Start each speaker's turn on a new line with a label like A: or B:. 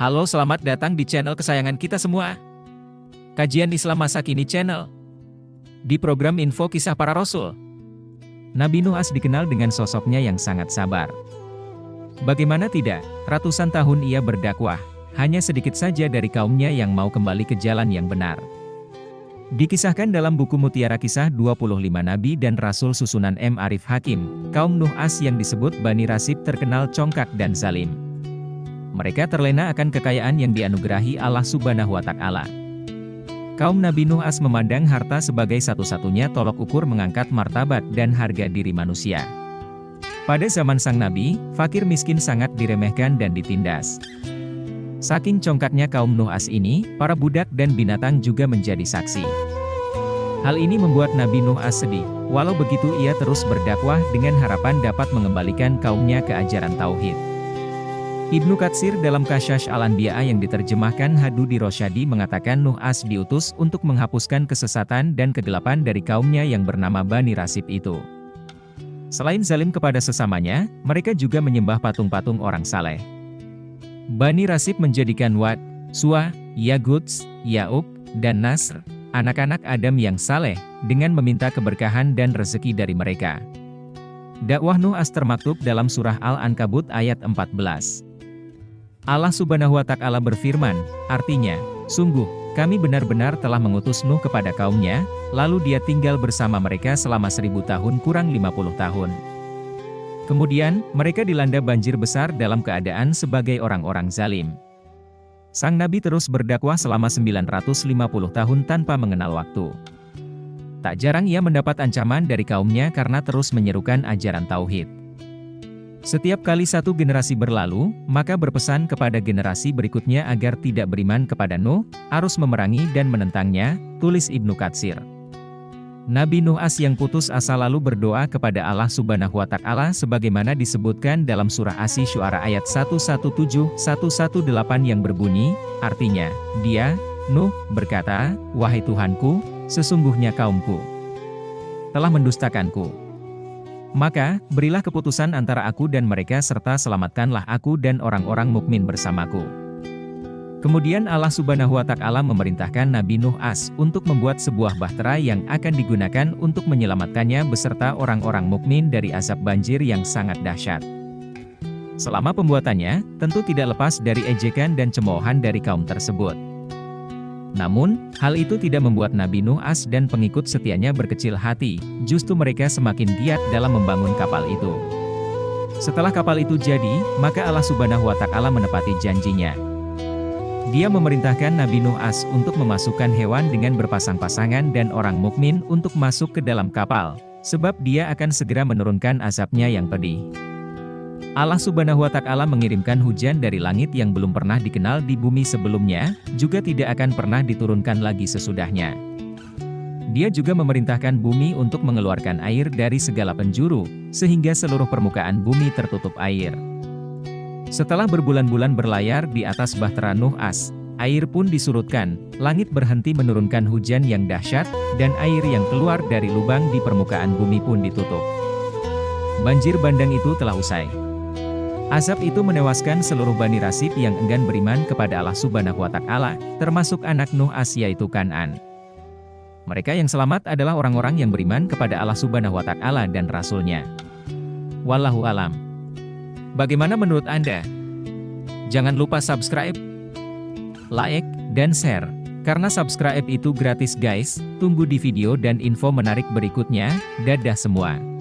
A: Halo, selamat datang di channel kesayangan kita semua. Kajian Islam Masa Kini Channel. Di program Info Kisah Para Rasul, Nabi Nuh AS dikenal dengan sosoknya yang sangat sabar. Bagaimana tidak, ratusan tahun ia berdakwah, hanya sedikit saja dari kaumnya yang mau kembali ke jalan yang benar. Dikisahkan dalam buku Mutiara Kisah 25 Nabi dan Rasul susunan M. Arif Hakim, kaum Nuh AS yang disebut Bani Rasib terkenal congkak dan zalim. Mereka terlena akan kekayaan yang dianugerahi Allah Subhanahu wa Ta'ala. Kaum Nabi Nuh AS memandang harta sebagai satu-satunya tolok ukur mengangkat martabat dan harga diri manusia. Pada zaman sang Nabi, fakir miskin sangat diremehkan dan ditindas. Saking congkaknya kaum Nuh AS ini, para budak dan binatang juga menjadi saksi. Hal ini membuat Nabi Nuh AS sedih, walau begitu ia terus berdakwah dengan harapan dapat mengembalikan kaumnya ke ajaran Tauhid. Ibnu Katsir dalam Qasas Al-Anbiya yang diterjemahkan Hadudi Rosyadi mengatakan Nuh AS diutus untuk menghapuskan kesesatan dan kegelapan dari kaumnya yang bernama Bani Rasib itu. Selain zalim kepada sesamanya, mereka juga menyembah patung-patung orang saleh. Bani Rasib menjadikan Wad, Suwa, Yaguts, Ya'ub, dan Nasr, anak-anak Adam yang saleh, dengan meminta keberkahan dan rezeki dari mereka. Dakwah Nuh AS termaktub dalam surah Al-Ankabut ayat 14. Allah Subhanahu wa Ta'ala berfirman, artinya, sungguh, kami benar-benar telah mengutus Nuh kepada kaumnya, lalu dia tinggal bersama mereka selama 1000 tahun kurang 50 tahun. Kemudian, mereka dilanda banjir besar dalam keadaan sebagai orang-orang zalim. Sang Nabi terus berdakwah selama 950 tahun tanpa mengenal waktu. Tak jarang ia mendapat ancaman dari kaumnya karena terus menyerukan ajaran Tauhid. Setiap kali satu generasi berlalu, maka berpesan kepada generasi berikutnya agar tidak beriman kepada Nuh, harus memerangi dan menentangnya, tulis Ibnu Katsir. Nabi Nuh AS yang putus asa lalu berdoa kepada Allah Subhanahu wa Ta'ala sebagaimana disebutkan dalam surah Asy-Syu'ara ayat 117-118 yang berbunyi, artinya, dia, Nuh, berkata, "Wahai Tuhanku, sesungguhnya kaumku telah mendustakanku. Maka, berilah keputusan antara aku dan mereka serta selamatkanlah aku dan orang-orang mukmin bersamaku." Kemudian Allah Subhanahu wa Ta'ala memerintahkan Nabi Nuh AS untuk membuat sebuah bahtera yang akan digunakan untuk menyelamatkannya beserta orang-orang mukmin dari azab banjir yang sangat dahsyat. Selama pembuatannya, tentu tidak lepas dari ejekan dan cemoohan dari kaum tersebut. Namun, hal itu tidak membuat Nabi Nuh AS dan pengikut setianya berkecil hati, justru mereka semakin giat dalam membangun kapal itu. Setelah kapal itu jadi, maka Allah Subhanahu wa Ta'ala menepati janjinya. Dia memerintahkan Nabi Nuh AS untuk memasukkan hewan dengan berpasang-pasangan dan orang mukmin untuk masuk ke dalam kapal, sebab dia akan segera menurunkan azabnya yang pedih. Allah Subhanahu wa Ta'ala mengirimkan hujan dari langit yang belum pernah dikenal di bumi sebelumnya, juga tidak akan pernah diturunkan lagi sesudahnya. Dia juga memerintahkan bumi untuk mengeluarkan air dari segala penjuru, sehingga seluruh permukaan bumi tertutup air. Setelah berbulan-bulan berlayar di atas bahtera Nuh AS, air pun disurutkan, langit berhenti menurunkan hujan yang dahsyat, dan air yang keluar dari lubang di permukaan bumi pun ditutup. Banjir bandang itu telah usai. Azab itu menewaskan seluruh Bani Rasib yang enggan beriman kepada Allah Subhanahu wa Ta'ala, termasuk anak Nuh AS yaitu Kan'an. Mereka yang selamat adalah orang-orang yang beriman kepada Allah Subhanahu wa Ta'ala dan Rasul-Nya. Wallahu alam. Bagaimana menurut Anda? Jangan lupa subscribe, like, dan share. Karena subscribe itu gratis guys, tunggu di video dan info menarik berikutnya, dadah semua.